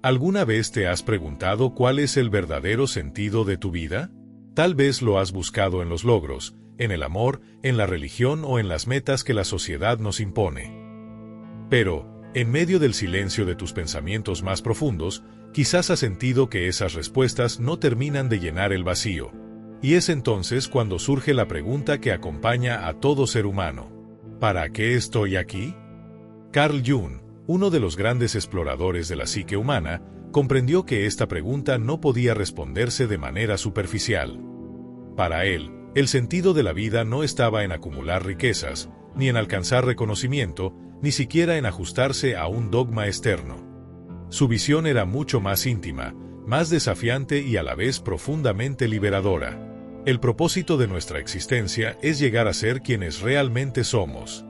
¿Alguna vez te has preguntado cuál es el verdadero sentido de tu vida? Tal vez lo has buscado en los logros, en el amor, en la religión o en las metas que la sociedad nos impone. Pero, en medio del silencio de tus pensamientos más profundos, quizás has sentido que esas respuestas no terminan de llenar el vacío. Y es entonces cuando surge la pregunta que acompaña a todo ser humano. ¿Para qué estoy aquí? Carl Jung, uno de los grandes exploradores de la psique humana, comprendió que esta pregunta no podía responderse de manera superficial. Para él, el sentido de la vida no estaba en acumular riquezas, ni en alcanzar reconocimiento, ni siquiera en ajustarse a un dogma externo. Su visión era mucho más íntima, más desafiante y a la vez profundamente liberadora. El propósito de nuestra existencia es llegar a ser quienes realmente somos.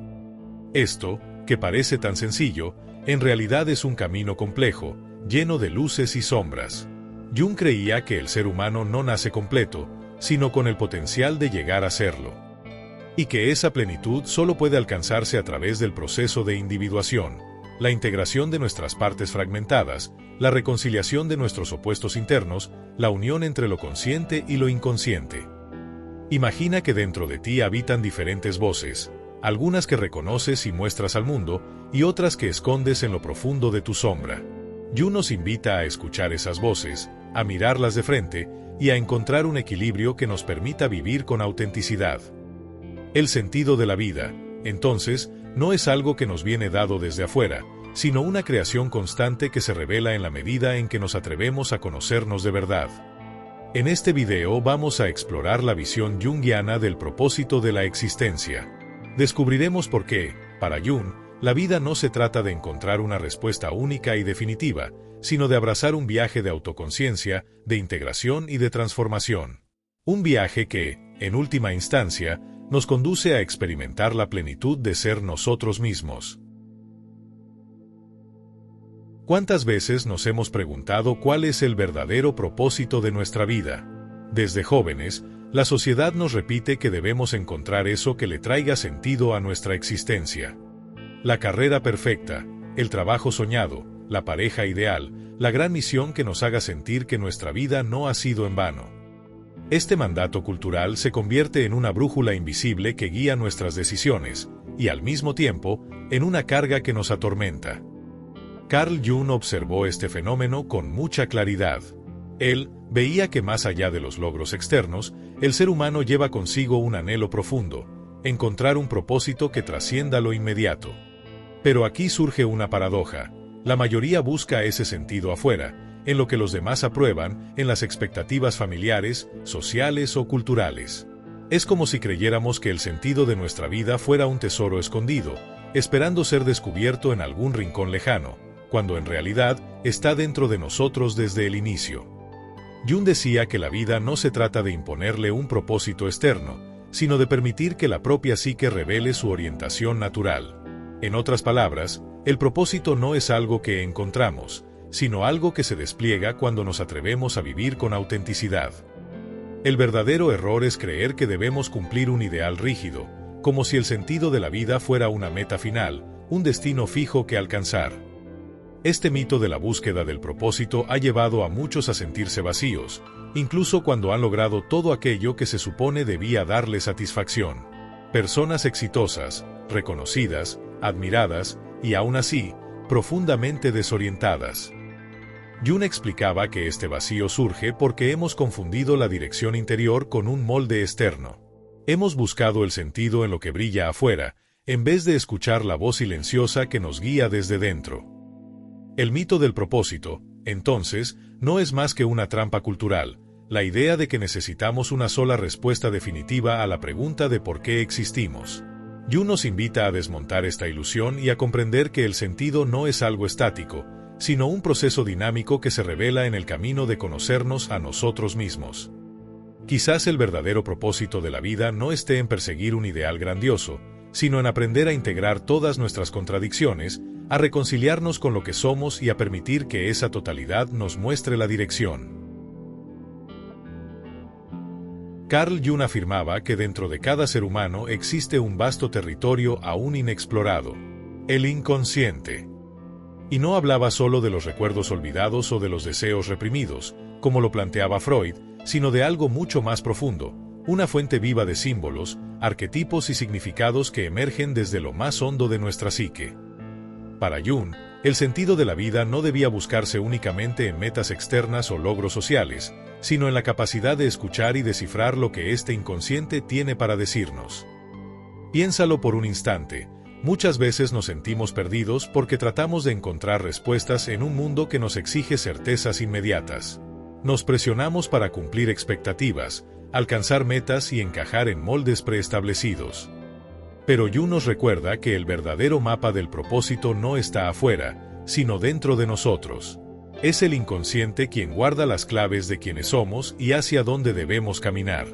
Esto, que parece tan sencillo, en realidad es un camino complejo, lleno de luces y sombras. Jung creía que el ser humano no nace completo, sino con el potencial de llegar a serlo. Y que esa plenitud solo puede alcanzarse a través del proceso de individuación, la integración de nuestras partes fragmentadas, la reconciliación de nuestros opuestos internos, la unión entre lo consciente y lo inconsciente. Imagina que dentro de ti habitan diferentes voces, algunas que reconoces y muestras al mundo, y otras que escondes en lo profundo de tu sombra. Jung nos invita a escuchar esas voces, a mirarlas de frente, y a encontrar un equilibrio que nos permita vivir con autenticidad. El sentido de la vida, entonces, no es algo que nos viene dado desde afuera, sino una creación constante que se revela en la medida en que nos atrevemos a conocernos de verdad. En este video vamos a explorar la visión junguiana del propósito de la existencia. Descubriremos por qué, para Jung, la vida no se trata de encontrar una respuesta única y definitiva, sino de abrazar un viaje de autoconciencia, de integración y de transformación. Un viaje que, en última instancia, nos conduce a experimentar la plenitud de ser nosotros mismos. ¿Cuántas veces nos hemos preguntado cuál es el verdadero propósito de nuestra vida? Desde jóvenes, la sociedad nos repite que debemos encontrar eso que le traiga sentido a nuestra existencia. La carrera perfecta, el trabajo soñado, la pareja ideal, la gran misión que nos haga sentir que nuestra vida no ha sido en vano. Este mandato cultural se convierte en una brújula invisible que guía nuestras decisiones, y al mismo tiempo, en una carga que nos atormenta. Carl Jung observó este fenómeno con mucha claridad. Él veía que más allá de los logros externos, el ser humano lleva consigo un anhelo profundo, encontrar un propósito que trascienda lo inmediato. Pero aquí surge una paradoja. La mayoría busca ese sentido afuera, en lo que los demás aprueban, en las expectativas familiares, sociales o culturales. Es como si creyéramos que el sentido de nuestra vida fuera un tesoro escondido, esperando ser descubierto en algún rincón lejano, cuando en realidad está dentro de nosotros desde el inicio. Jung decía que la vida no se trata de imponerle un propósito externo, sino de permitir que la propia psique revele su orientación natural. En otras palabras, el propósito no es algo que encontramos, sino algo que se despliega cuando nos atrevemos a vivir con autenticidad. El verdadero error es creer que debemos cumplir un ideal rígido, como si el sentido de la vida fuera una meta final, un destino fijo que alcanzar. Este mito de la búsqueda del propósito ha llevado a muchos a sentirse vacíos, incluso cuando han logrado todo aquello que se supone debía darle satisfacción. Personas exitosas, reconocidas, admiradas, y aún así, profundamente desorientadas. Jung explicaba que este vacío surge porque hemos confundido la dirección interior con un molde externo. Hemos buscado el sentido en lo que brilla afuera, en vez de escuchar la voz silenciosa que nos guía desde dentro. El mito del propósito, entonces, no es más que una trampa cultural, la idea de que necesitamos una sola respuesta definitiva a la pregunta de por qué existimos. Jung nos invita a desmontar esta ilusión y a comprender que el sentido no es algo estático, sino un proceso dinámico que se revela en el camino de conocernos a nosotros mismos. Quizás el verdadero propósito de la vida no esté en perseguir un ideal grandioso, sino en aprender a integrar todas nuestras contradicciones, a reconciliarnos con lo que somos y a permitir que esa totalidad nos muestre la dirección. Carl Jung afirmaba que dentro de cada ser humano existe un vasto territorio aún inexplorado, el inconsciente. Y no hablaba solo de los recuerdos olvidados o de los deseos reprimidos, como lo planteaba Freud, sino de algo mucho más profundo, una fuente viva de símbolos, arquetipos y significados que emergen desde lo más hondo de nuestra psique. Para Jung, el sentido de la vida no debía buscarse únicamente en metas externas o logros sociales, sino en la capacidad de escuchar y descifrar lo que este inconsciente tiene para decirnos. Piénsalo por un instante. Muchas veces nos sentimos perdidos porque tratamos de encontrar respuestas en un mundo que nos exige certezas inmediatas. Nos presionamos para cumplir expectativas, alcanzar metas y encajar en moldes preestablecidos. Pero Jung nos recuerda que el verdadero mapa del propósito no está afuera, sino dentro de nosotros. Es el inconsciente quien guarda las claves de quiénes somos y hacia dónde debemos caminar.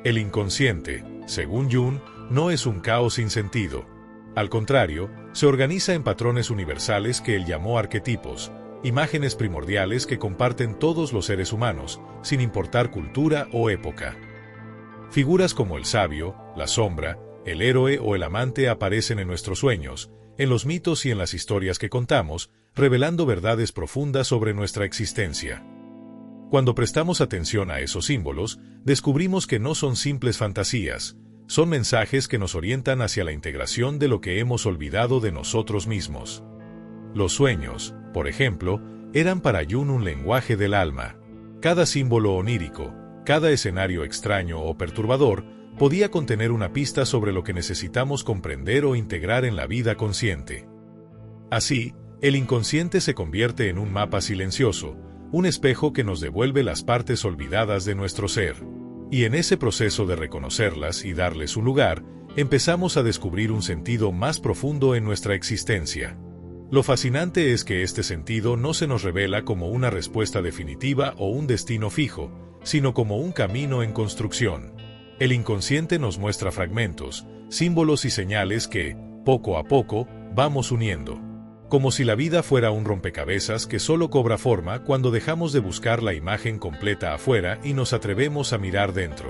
El inconsciente, según Jung, no es un caos sin sentido. Al contrario, se organiza en patrones universales que él llamó arquetipos, imágenes primordiales que comparten todos los seres humanos, sin importar cultura o época. Figuras como el sabio, la sombra, el héroe o el amante aparecen en nuestros sueños, en los mitos y en las historias que contamos, revelando verdades profundas sobre nuestra existencia. Cuando prestamos atención a esos símbolos, descubrimos que no son simples fantasías, son mensajes que nos orientan hacia la integración de lo que hemos olvidado de nosotros mismos. Los sueños, por ejemplo, eran para Jung un lenguaje del alma. Cada símbolo onírico, cada escenario extraño o perturbador, podía contener una pista sobre lo que necesitamos comprender o integrar en la vida consciente. Así, el inconsciente se convierte en un mapa silencioso, un espejo que nos devuelve las partes olvidadas de nuestro ser. Y en ese proceso de reconocerlas y darles un lugar, empezamos a descubrir un sentido más profundo en nuestra existencia. Lo fascinante es que este sentido no se nos revela como una respuesta definitiva o un destino fijo, sino como un camino en construcción. El inconsciente nos muestra fragmentos, símbolos y señales que, poco a poco, vamos uniendo. Como si la vida fuera un rompecabezas que solo cobra forma cuando dejamos de buscar la imagen completa afuera y nos atrevemos a mirar dentro.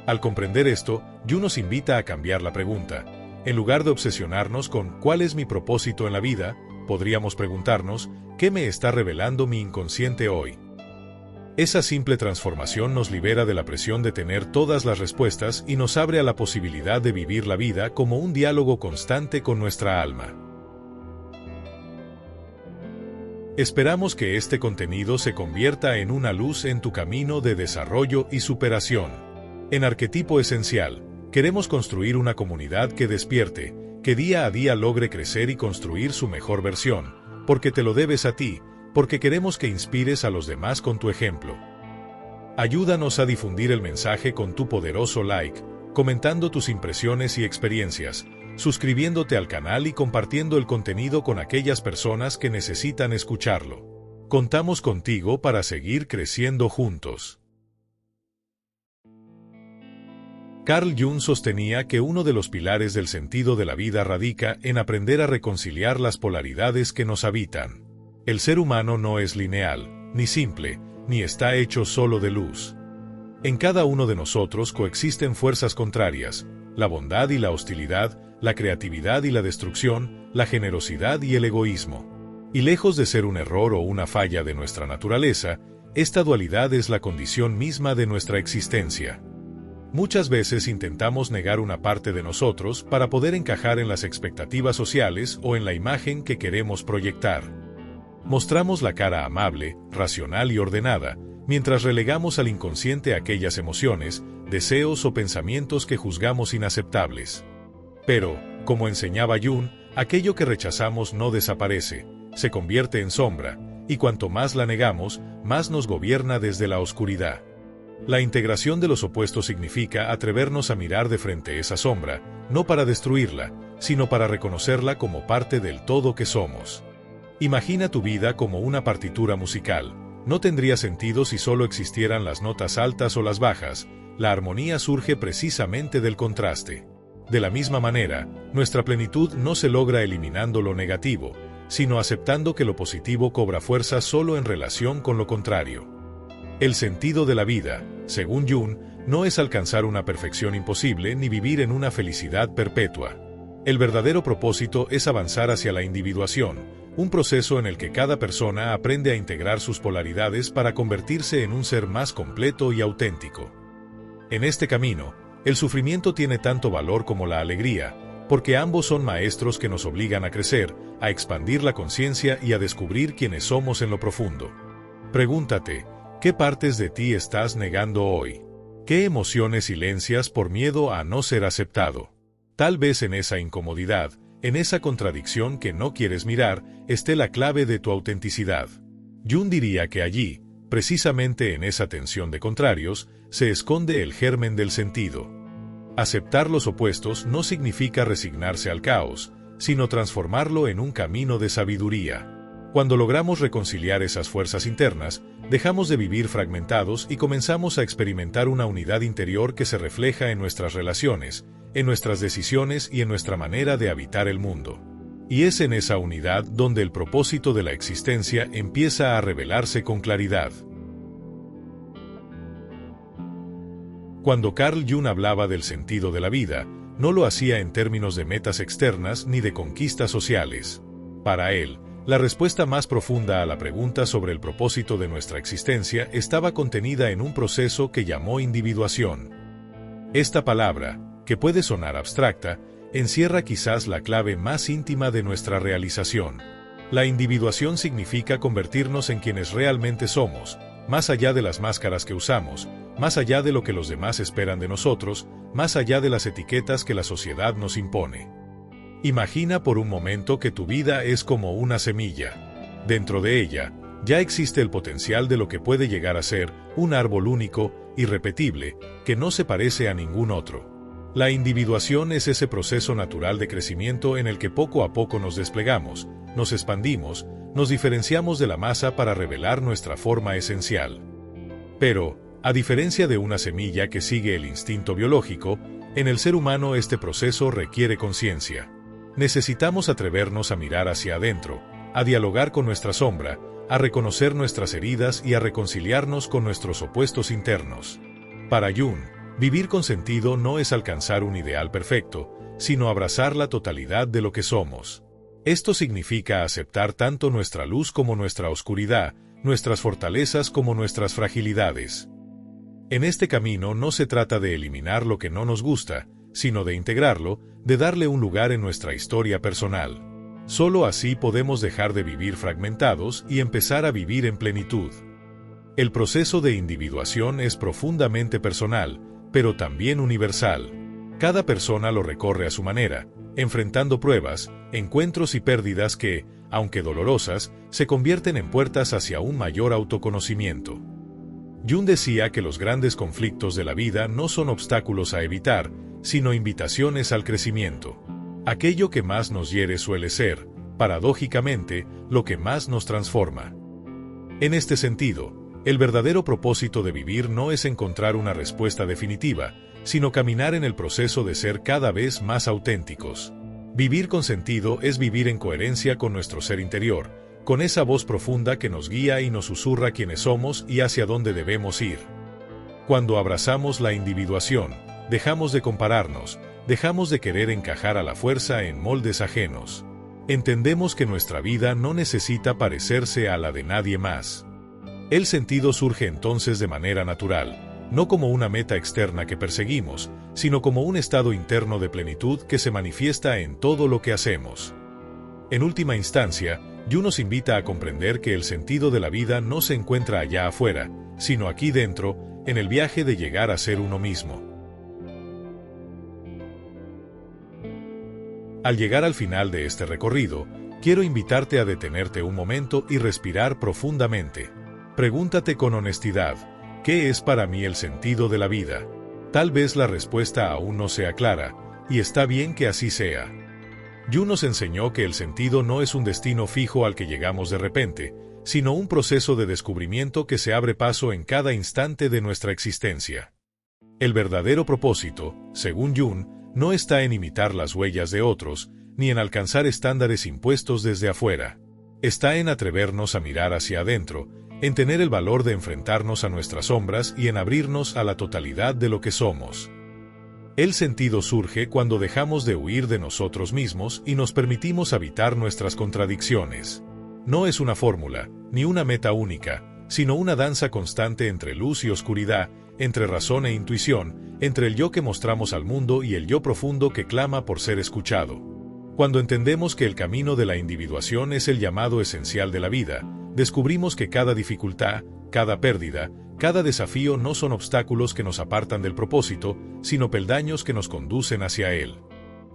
Al comprender esto, Jung nos invita a cambiar la pregunta. En lugar de obsesionarnos con ¿cuál es mi propósito en la vida?, podríamos preguntarnos ¿qué me está revelando mi inconsciente hoy? Esa simple transformación nos libera de la presión de tener todas las respuestas y nos abre a la posibilidad de vivir la vida como un diálogo constante con nuestra alma. Esperamos que este contenido se convierta en una luz en tu camino de desarrollo y superación. En Arquetipo Esencial, queremos construir una comunidad que despierte, que día a día logre crecer y construir su mejor versión, porque te lo debes a ti, porque queremos que inspires a los demás con tu ejemplo. Ayúdanos a difundir el mensaje con tu poderoso like, comentando tus impresiones y experiencias, suscribiéndote al canal y compartiendo el contenido con aquellas personas que necesitan escucharlo. Contamos contigo para seguir creciendo juntos. Carl Jung sostenía que uno de los pilares del sentido de la vida radica en aprender a reconciliar las polaridades que nos habitan. El ser humano no es lineal, ni simple, ni está hecho solo de luz. En cada uno de nosotros coexisten fuerzas contrarias, la bondad y la hostilidad, la creatividad y la destrucción, la generosidad y el egoísmo. Y lejos de ser un error o una falla de nuestra naturaleza, esta dualidad es la condición misma de nuestra existencia. Muchas veces intentamos negar una parte de nosotros para poder encajar en las expectativas sociales o en la imagen que queremos proyectar. Mostramos la cara amable, racional y ordenada, mientras relegamos al inconsciente aquellas emociones, deseos o pensamientos que juzgamos inaceptables. Pero, como enseñaba Jung, aquello que rechazamos no desaparece, se convierte en sombra, y cuanto más la negamos, más nos gobierna desde la oscuridad. La integración de los opuestos significa atrevernos a mirar de frente esa sombra, no para destruirla, sino para reconocerla como parte del todo que somos. Imagina tu vida como una partitura musical. No tendría sentido si solo existieran las notas altas o las bajas. La armonía surge precisamente del contraste. De la misma manera, nuestra plenitud no se logra eliminando lo negativo, sino aceptando que lo positivo cobra fuerza solo en relación con lo contrario. El sentido de la vida, según Jung, no es alcanzar una perfección imposible ni vivir en una felicidad perpetua. El verdadero propósito es avanzar hacia la individuación, un proceso en el que cada persona aprende a integrar sus polaridades para convertirse en un ser más completo y auténtico. En este camino, el sufrimiento tiene tanto valor como la alegría, porque ambos son maestros que nos obligan a crecer, a expandir la conciencia y a descubrir quiénes somos en lo profundo. Pregúntate, ¿qué partes de ti estás negando hoy? ¿Qué emociones silencias por miedo a no ser aceptado? Tal vez en esa incomodidad, en esa contradicción que no quieres mirar, esté la clave de tu autenticidad. Jung diría que allí, precisamente en esa tensión de contrarios, se esconde el germen del sentido. Aceptar los opuestos no significa resignarse al caos, sino transformarlo en un camino de sabiduría. Cuando logramos reconciliar esas fuerzas internas, dejamos de vivir fragmentados y comenzamos a experimentar una unidad interior que se refleja en nuestras relaciones, en nuestras decisiones y en nuestra manera de habitar el mundo. Y es en esa unidad donde el propósito de la existencia empieza a revelarse con claridad. Cuando Carl Jung hablaba del sentido de la vida, no lo hacía en términos de metas externas ni de conquistas sociales. Para él, la respuesta más profunda a la pregunta sobre el propósito de nuestra existencia estaba contenida en un proceso que llamó individuación. Esta palabra, que puede sonar abstracta, encierra quizás la clave más íntima de nuestra realización. La individuación significa convertirnos en quienes realmente somos, más allá de las máscaras que usamos, más allá de lo que los demás esperan de nosotros, más allá de las etiquetas que la sociedad nos impone. Imagina por un momento que tu vida es como una semilla. Dentro de ella, ya existe el potencial de lo que puede llegar a ser un árbol único, irrepetible, que no se parece a ningún otro. La individuación es ese proceso natural de crecimiento en el que poco a poco nos desplegamos, nos expandimos, nos diferenciamos de la masa para revelar nuestra forma esencial. Pero, a diferencia de una semilla que sigue el instinto biológico, en el ser humano este proceso requiere conciencia. Necesitamos atrevernos a mirar hacia adentro, a dialogar con nuestra sombra, a reconocer nuestras heridas y a reconciliarnos con nuestros opuestos internos. Para Jung, vivir con sentido no es alcanzar un ideal perfecto, sino abrazar la totalidad de lo que somos. Esto significa aceptar tanto nuestra luz como nuestra oscuridad, nuestras fortalezas como nuestras fragilidades. En este camino no se trata de eliminar lo que no nos gusta, sino de integrarlo, de darle un lugar en nuestra historia personal. Solo así podemos dejar de vivir fragmentados y empezar a vivir en plenitud. El proceso de individuación es profundamente personal, pero también universal. Cada persona lo recorre a su manera, enfrentando pruebas, encuentros y pérdidas que, aunque dolorosas, se convierten en puertas hacia un mayor autoconocimiento. Jung decía que los grandes conflictos de la vida no son obstáculos a evitar, sino invitaciones al crecimiento. Aquello que más nos hiere suele ser, paradójicamente, lo que más nos transforma. En este sentido, el verdadero propósito de vivir no es encontrar una respuesta definitiva, sino caminar en el proceso de ser cada vez más auténticos. Vivir con sentido es vivir en coherencia con nuestro ser interior, con esa voz profunda que nos guía y nos susurra quiénes somos y hacia dónde debemos ir. Cuando abrazamos la individuación, dejamos de compararnos, dejamos de querer encajar a la fuerza en moldes ajenos. Entendemos que nuestra vida no necesita parecerse a la de nadie más. El sentido surge entonces de manera natural, no como una meta externa que perseguimos, sino como un estado interno de plenitud que se manifiesta en todo lo que hacemos. En última instancia, Jung nos invita a comprender que el sentido de la vida no se encuentra allá afuera, sino aquí dentro, en el viaje de llegar a ser uno mismo. Al llegar al final de este recorrido, quiero invitarte a detenerte un momento y respirar profundamente. Pregúntate con honestidad, ¿qué es para mí el sentido de la vida? Tal vez la respuesta aún no sea clara, y está bien que así sea. Jung nos enseñó que el sentido no es un destino fijo al que llegamos de repente, sino un proceso de descubrimiento que se abre paso en cada instante de nuestra existencia. El verdadero propósito, según Jung, no está en imitar las huellas de otros, ni en alcanzar estándares impuestos desde afuera. Está en atrevernos a mirar hacia adentro, en tener el valor de enfrentarnos a nuestras sombras y en abrirnos a la totalidad de lo que somos. El sentido surge cuando dejamos de huir de nosotros mismos y nos permitimos habitar nuestras contradicciones. No es una fórmula, ni una meta única, sino una danza constante entre luz y oscuridad, entre razón e intuición, entre el yo que mostramos al mundo y el yo profundo que clama por ser escuchado. Cuando entendemos que el camino de la individuación es el llamado esencial de la vida, descubrimos que cada dificultad, cada pérdida, cada desafío no son obstáculos que nos apartan del propósito, sino peldaños que nos conducen hacia él.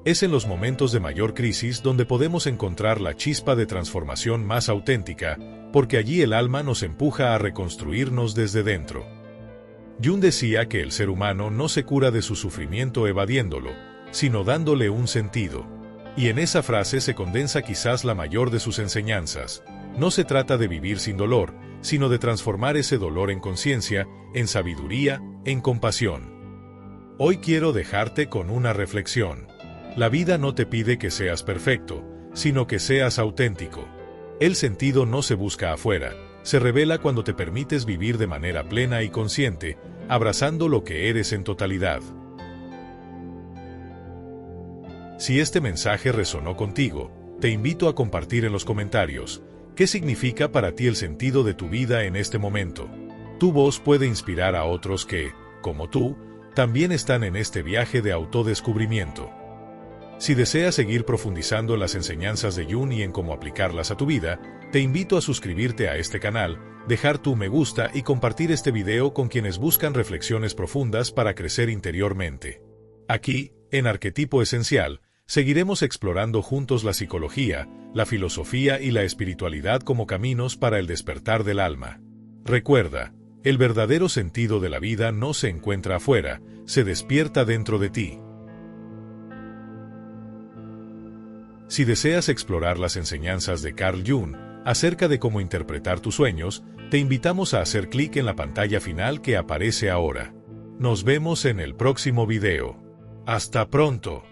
Es en los momentos de mayor crisis donde podemos encontrar la chispa de transformación más auténtica, porque allí el alma nos empuja a reconstruirnos desde dentro. Jung decía que el ser humano no se cura de su sufrimiento evadiéndolo, sino dándole un sentido. Y en esa frase se condensa quizás la mayor de sus enseñanzas. No se trata de vivir sin dolor, sino de transformar ese dolor en conciencia, en sabiduría, en compasión. Hoy quiero dejarte con una reflexión. La vida no te pide que seas perfecto, sino que seas auténtico. El sentido no se busca afuera, se revela cuando te permites vivir de manera plena y consciente, abrazando lo que eres en totalidad. Si este mensaje resonó contigo, te invito a compartir en los comentarios qué significa para ti el sentido de tu vida en este momento. Tu voz puede inspirar a otros que, como tú, también están en este viaje de autodescubrimiento. Si deseas seguir profundizando en las enseñanzas de Jung y en cómo aplicarlas a tu vida, te invito a suscribirte a este canal, dejar tu me gusta y compartir este video con quienes buscan reflexiones profundas para crecer interiormente. Aquí, en Arquetipo Esencial, seguiremos explorando juntos la psicología, la filosofía y la espiritualidad como caminos para el despertar del alma. Recuerda, el verdadero sentido de la vida no se encuentra afuera, se despierta dentro de ti. Si deseas explorar las enseñanzas de Carl Jung acerca de cómo interpretar tus sueños, te invitamos a hacer clic en la pantalla final que aparece ahora. Nos vemos en el próximo video. ¡Hasta pronto!